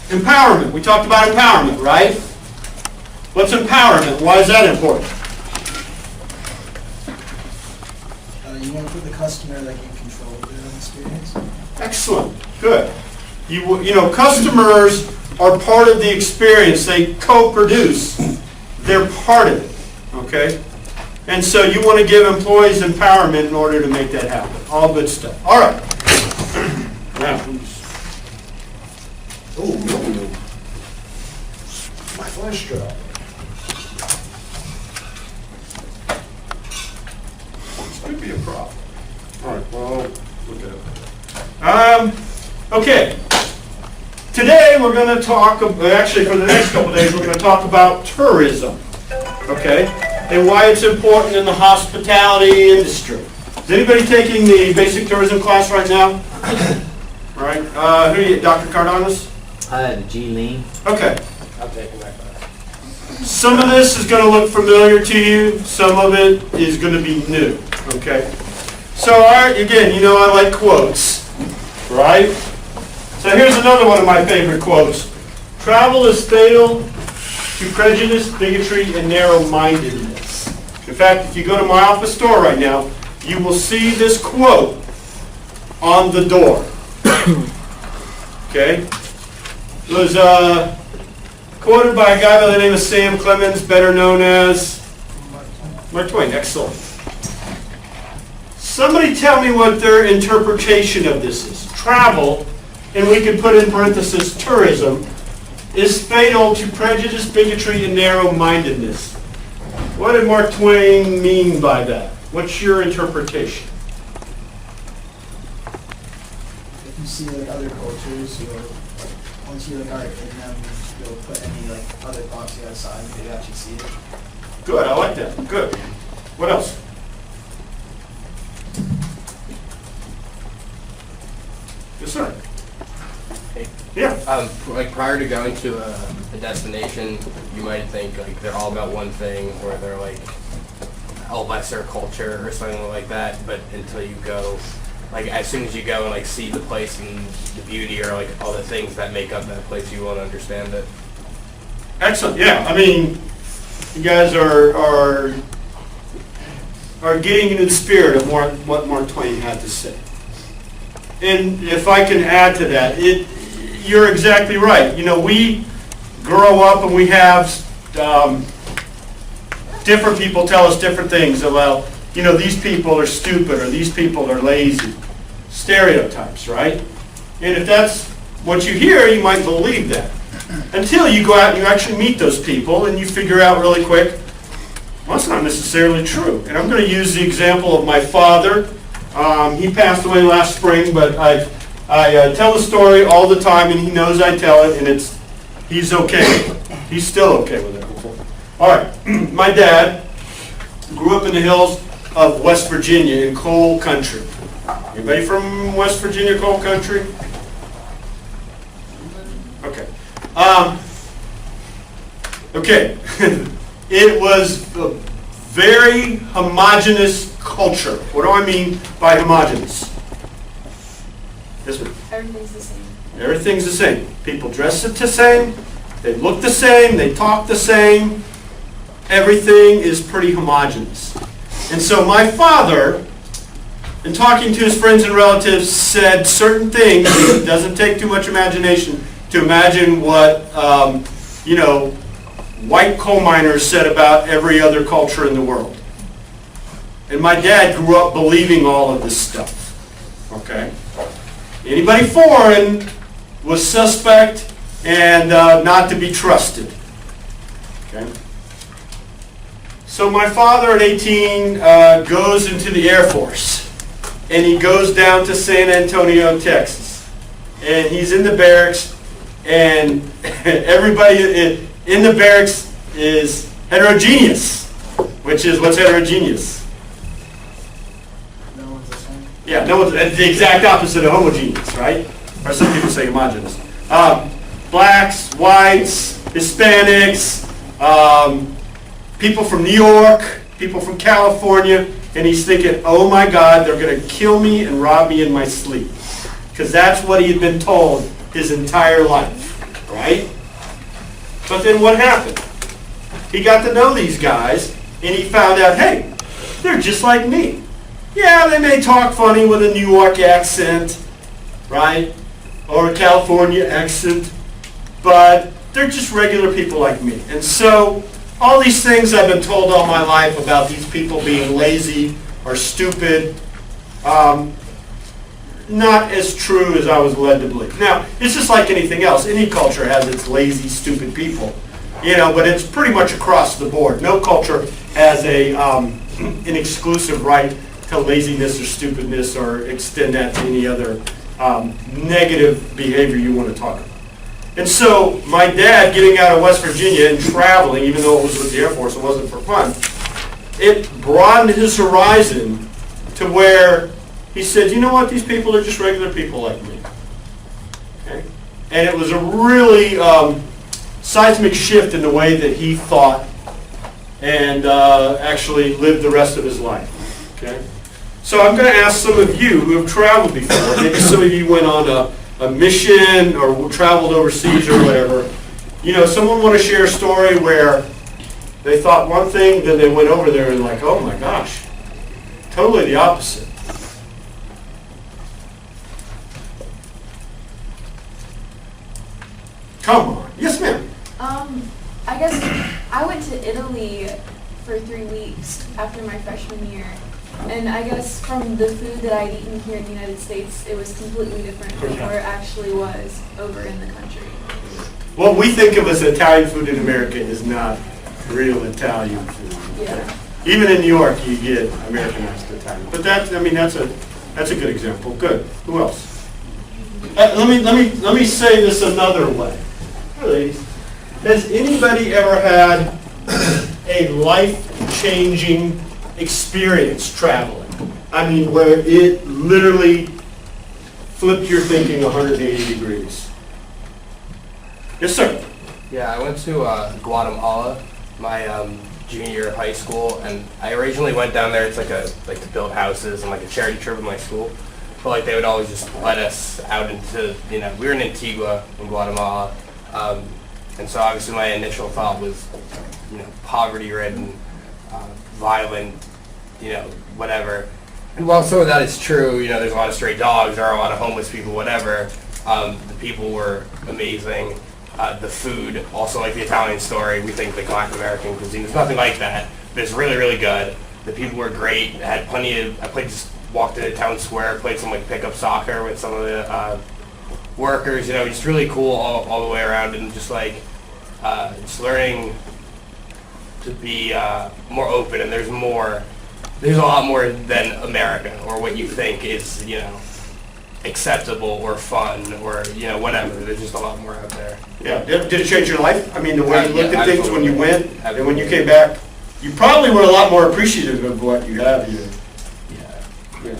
Empowerment. We talked about empowerment, right? What's empowerment? Why is that important? You want to put the customer like in control of their own experience. Excellent. Good. You know, customers are part of the experience. They co-produce. They're part of it. Okay? And so you want to give employees empowerment in order to make that happen. All good stuff. All right. Now, Oh, no. My flash drive. this could be a problem. All right. Well, look at it. Okay. Today we're going to talk, actually for the next couple of days, we're going to talk about tourism. Okay? And why it's important in the hospitality industry. Is anybody taking the basic tourism class right now? All right. Who are you, Dr. Cardonis? G. Lean. Okay. I'm taking that class. Some of this is going to look familiar to you. Some of it is going to be new. Okay. So, all right, again, you know I like quotes, right? So here's another one of my favorite quotes. Travel is fatal to prejudice, bigotry, and narrow-mindedness. In fact, if you go to my office door right now, you will see this quote on the door. Okay? It was quoted by a guy by the name of Sam Clemens, better known as Mark Twain. Excellent. Somebody tell me what their interpretation of this is. Travel, and we can put in parenthesis tourism, is fatal to prejudice, bigotry, and narrow-mindedness. What did Mark Twain mean by that? What's your interpretation? If you see like other cultures, once you like are in them, you'll put any like other thoughts you outside and you actually see it. Good, I like that. Good. What else? Yes, sir. Yeah. Like prior to going to a destination, you might think like they're all about one thing, or they're like a lesser culture or something like that. But until you go, like as soon as you go and like see the place and the beauty or like all the things that make up that place, you want to understand it. Excellent. Yeah. I mean, you guys are getting into the spirit of what Mark Twain had to say. And if I can add to that, you're exactly right. You know, we grow up and we have different people tell us different things about, you know, these people are stupid or these people are lazy. Stereotypes, right? And if that's what you hear, you might believe that. Until you go out and you actually meet those people and you figure out really quick, well, that's not necessarily true. And I'm going to use the example of my father. He passed away last spring, but I tell the story all the time, and he knows I tell it, and he's okay with it. He's still okay with it. All right, my dad grew up in the hills of West Virginia in coal country. Anybody from West Virginia coal country? Okay. Okay. It was a very homogeneous culture. What do I mean by homogeneous? Yes, ma'am. Everything's the same. Everything's the same. People dress the same. They look the same. They talk the same. Everything is pretty homogeneous. And so my father, in talking to his friends and relatives, said certain things. It doesn't take too much imagination to imagine what, white coal miners said about every other culture in the world. And my dad grew up believing all of this stuff. Okay? Anybody foreign was suspect and not to be trusted. Okay? So my father at 18 goes into the Air Force. And he goes down to San Antonio, Texas. And he's in the barracks. And everybody in the barracks is heterogeneous. Which is, what's heterogeneous? No one's the same. Yeah, no one's the exact opposite of homogeneous, right? Or some people say homogeneous. Blacks, whites, Hispanics, people from New York, people from California, and he's thinking, oh my God, they're going to kill me and rob me in my sleep. Because that's what he had been told his entire life, right? right? But then what happened? He got to know these guys, and he found out, hey, they're just like me. Yeah, they may talk funny with a New York accent, right? Or a California accent, but they're just regular people like me. And so all these things I've been told all my life about these people being lazy or stupid, not as true as I was led to believe. Now, it's just like anything else. Any culture has its lazy, stupid people, but it's pretty much across the board. No culture has an exclusive right to laziness or stupidness or extend that to any other negative behavior you want to talk about. And so my dad getting out of West Virginia and traveling, even though it was with the Air Force, it wasn't for fun, it broadened his horizon to where he said, you know what, these people are just regular people like me. Okay? And it was a really seismic shift in the way that he thought and actually lived the rest of his life. Okay? So I'm going to ask some of you who have traveled before, maybe some of you went on a mission or traveled overseas or whatever. Someone want to share a story where they thought one thing, then they went over there and like, oh my gosh, totally the opposite. Come on. Yes, ma'am. I guess I went to Italy for 3 weeks after my freshman year. And I guess from the food that I'd eaten here in the United States, it was completely different from where it actually was over in the country. What we think of as Italian food in America is not real Italian food. Yeah. Even in New York, you get Americanized Italian. But that's a good example. Good. Who else? Let me say this another way. Ladies, has anybody ever had a life-changing experience traveling? I mean, where it literally flipped your thinking 180 degrees. Yes, sir. Yeah, I went to Guatemala my junior year of high school, and I originally went down there. It's to build houses and like a charity trip with my school. But like they would always just let us out into we were in Antigua in Guatemala, and so obviously my initial thought was poverty-ridden, violent, whatever. And while some of that is true, there's a lot of stray dogs, there are a lot of homeless people, whatever. The people were amazing. The food, also like the Italian story, we think like Latin American cuisine is nothing like that, but it's really, really good. The people were great. I had walked into town square, played some pickup soccer with some of the workers, just really cool all the way around, and just learning to be more open, and there's a lot more than America or what you think is, acceptable or fun or, whatever. There's just a lot more out there. Yeah. Did it change your life? I mean, the way you looked at things when you Absolutely. went Absolutely. and when you came back, you probably were a lot more appreciative of what you have here. Yeah.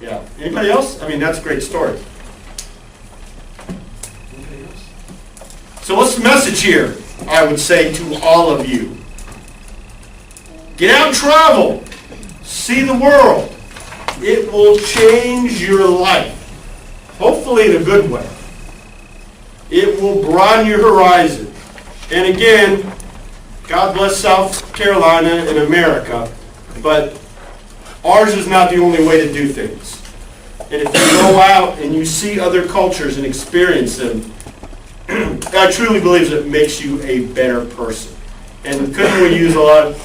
Yeah. Anybody else? I mean, that's a great story. So what's the message here? I would say to all of you. Get out and travel. See the world. It will change your life. Hopefully in a good way. It will broaden your horizon. And again, God bless South Carolina and America, but ours is not the only way to do things. And if you go out and you see other cultures and experience them, I truly believe it makes you a better person. And couldn't we use a lot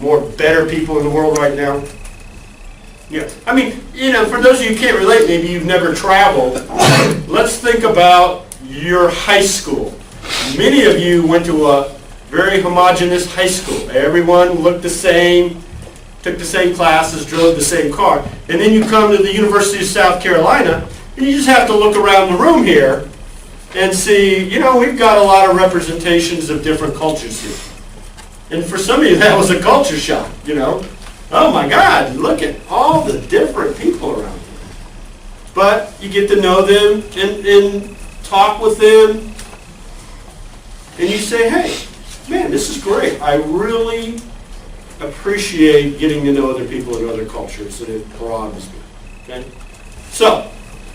more better people in the world right now? Yeah. I mean, for those of you who can't relate, maybe you've never traveled, let's think about your high school. Many of you went to a very homogeneous high school. Everyone looked the same, took the same classes, drove the same car. And then you come to the University of South Carolina, and you just have to look around the room here and see, we've got a lot of representations of different cultures here. And for some of you, that was a culture shock, Oh my God, look at all the different people around here. But you get to know them and talk with them, and you say, hey, man, this is great. I really appreciate getting to know other people in other cultures, and it broadens me. Okay? So,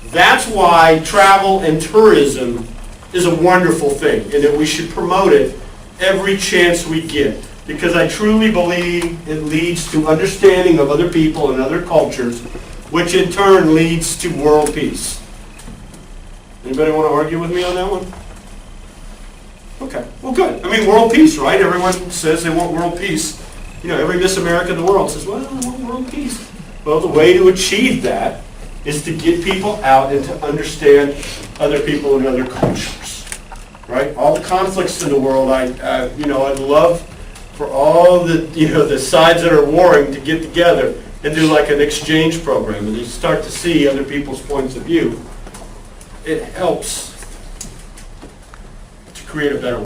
that's why travel and tourism is a wonderful thing, and that we should promote it every chance we get. Because I truly believe it leads to understanding of other people and other cultures, which in turn leads to world peace. Anybody want to argue with me on that one? Okay, well, good. I mean, world peace, right? Everyone says they want world peace. You know, every Miss America in the world says, well, I want world peace. Well, the way to achieve that is to get people out and to understand other people and other cultures, right? All the conflicts in the world, I'd love for all the, the sides that are warring to get together and do like an exchange program, and you start to see other people's points of view. It helps to create a better world.